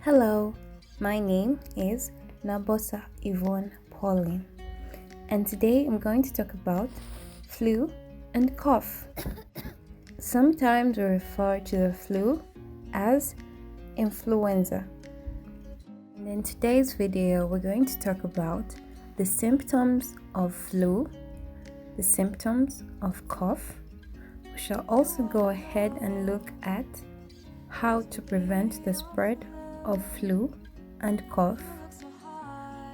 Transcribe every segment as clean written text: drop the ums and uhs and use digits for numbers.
Hello, my name is Nabosa Yvonne Pauline, and today I'm going to talk about flu and cough. Sometimes we refer to the flu as influenza. And in today's video, we're going to talk about the symptoms of flu, the symptoms of cough. We shall also go ahead and look at how to prevent the spread of flu and cough.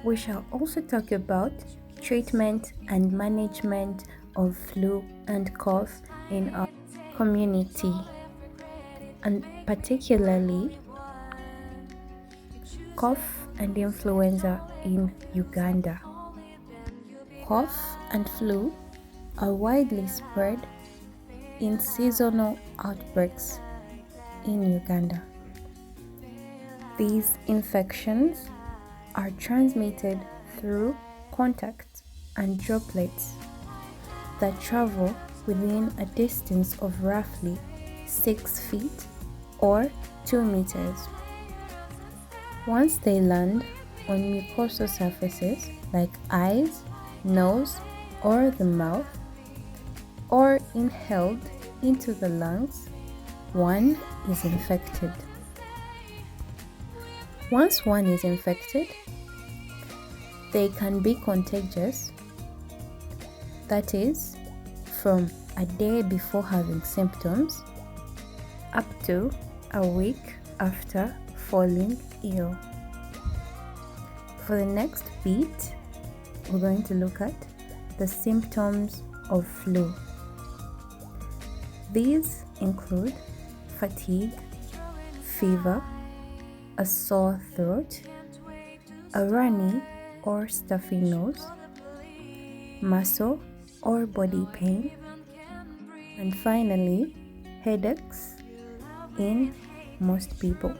We shall also talk about treatment and management of flu and cough in our community, and particularly cough and influenza in Uganda. Cough and flu are widely spread in seasonal outbreaks in Uganda. These infections are transmitted through contact and droplets that travel within a distance of roughly 6 feet or 2 meters. Once they land on mucosal surfaces like eyes, nose, or the mouth, or inhaled into the lungs, one is infected. Once one is infected, they can be contagious, that is, from a day before having symptoms up to a week after falling ill. For the next bit, we're going to look at the symptoms of flu. These include fatigue, fever, a sore throat, a runny or stuffy nose, muscle or body pain, and finally, headaches in most people.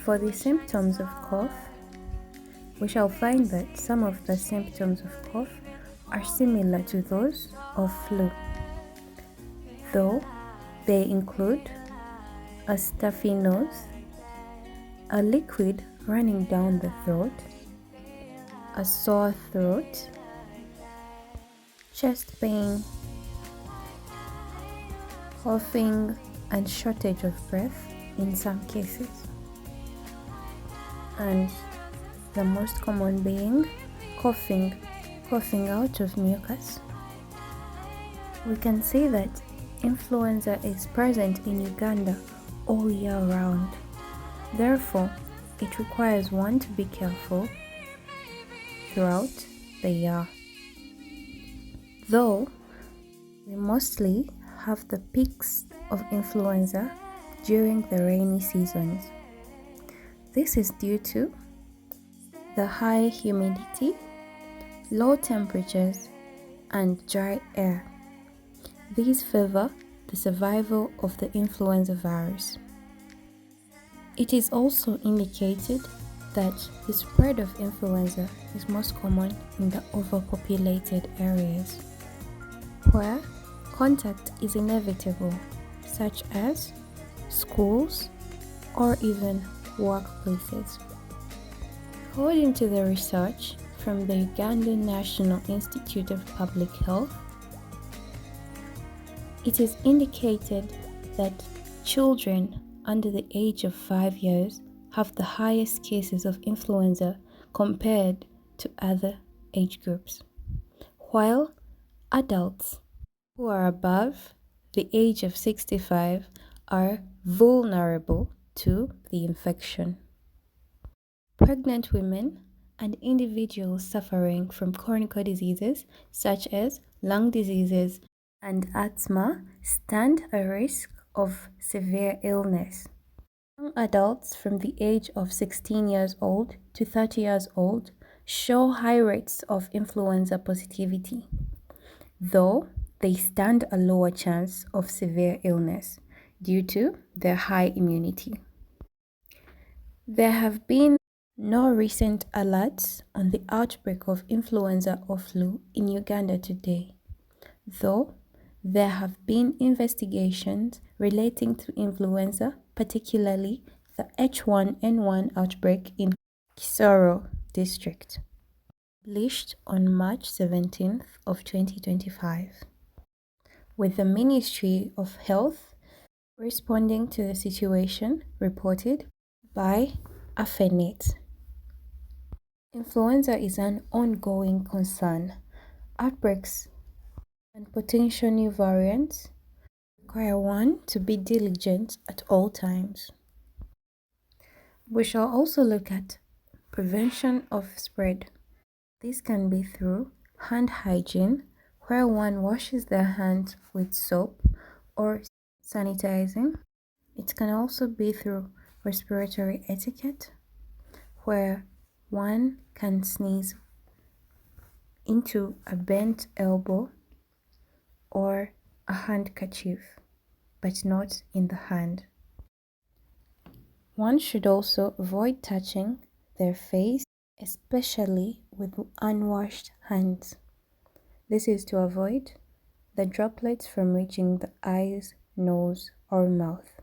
For the symptoms of cough, we shall find that some of the symptoms of cough are similar to those of flu, though they include a stuffy nose, a liquid running down the throat, a sore throat, chest pain, coughing, and shortage of breath in some cases, and the most common being coughing out of mucus. We can say that influenza is present in Uganda all year round. Therefore, it requires one to be careful throughout the year. Though we mostly have the peaks of influenza during the rainy seasons. This is due to the high humidity, low temperatures, and dry air. These favor the survival of the influenza virus. It is also indicated that the spread of influenza is most common in the overpopulated areas, where contact is inevitable, such as schools or even workplaces. According to the research from the Ugandan National Institute of Public Health, it is indicated that children under the age of 5 years have the highest cases of influenza compared to other age groups, while adults who are above the age of 65 are vulnerable to the infection. Pregnant women and individuals suffering from chronic diseases such as lung diseases and asthma stand a risk of severe illness. Young adults from the age of 16 years old to 30 years old show high rates of influenza positivity, though they stand a lower chance of severe illness due to their high immunity. There have been no recent alerts on the outbreak of influenza or flu in Uganda today, though there have been investigations relating to influenza, particularly the H1N1 outbreak in Kisoro district, published on March 17th of 2025, with the Ministry of Health responding to the situation reported by AFENET. Influenza is an ongoing concern. Outbreaks and potential new variants require one to be diligent at all times. We shall also look at prevention of spread. This can be through hand hygiene, where one washes their hands with soap or sanitizing. It can also be through respiratory etiquette, where one can sneeze into a bent elbow or a handkerchief, but not in the hand. One should also avoid touching their face, especially with unwashed hands. This is to avoid the droplets from reaching the eyes, nose, or mouth.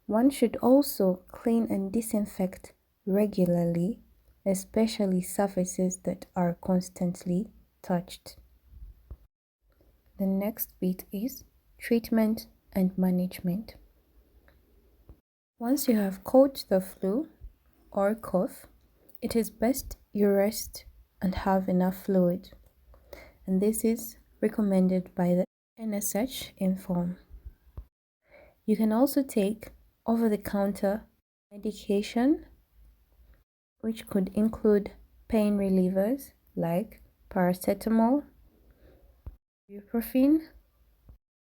One should also clean and disinfect regularly, especially surfaces that are constantly touched. The next bit is treatment and management. Once you have caught the flu or cough, it is best you rest and have enough fluid, and this is recommended by the NSH Inform. You can also take over-the-counter medication, which could include pain relievers like paracetamol, ibuprofen,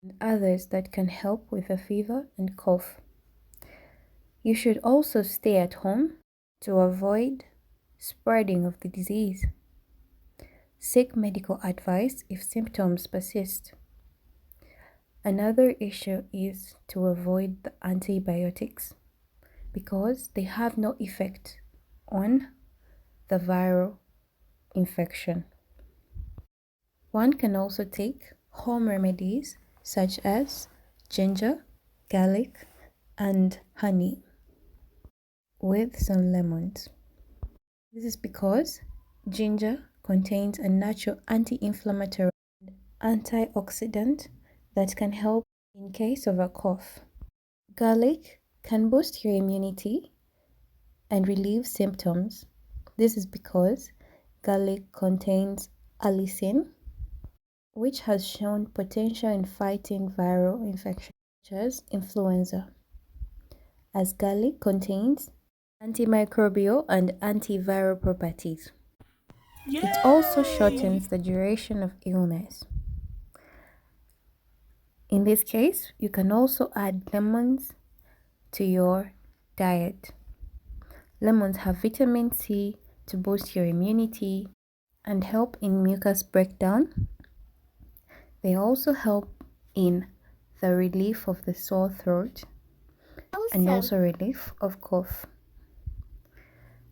and others that can help with a fever and cough. You should also stay at home to avoid spreading of the disease. Seek medical advice if symptoms persist. Another issue is to avoid the antibiotics because they have no effect on the viral infection. One can also take home remedies such as ginger, garlic, and honey with some lemons. This is because ginger contains a natural anti-inflammatory and antioxidant that can help in case of a cough. Garlic can boost your immunity and relieve symptoms. This is because garlic contains allicin, which has shown potential in fighting viral infections such as influenza, as garlic contains antimicrobial and antiviral properties. Yay! It also shortens the duration of illness. In this case, you can also add lemons to your diet. Lemons have vitamin C to boost your immunity and help in mucus breakdown. They also help in the relief of the sore throat and also relief of cough.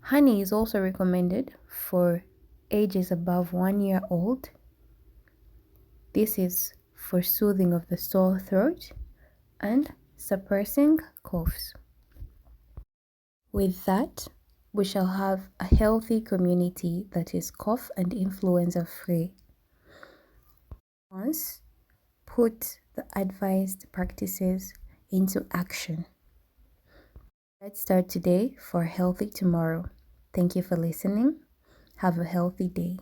Honey is also recommended for ages above 1 year old. This is for soothing of the sore throat and suppressing coughs. With that, we shall have a healthy community that is cough and influenza free. Once put the advised practices into action. Let's start today for a healthy tomorrow. Thank you for listening. Have a healthy day.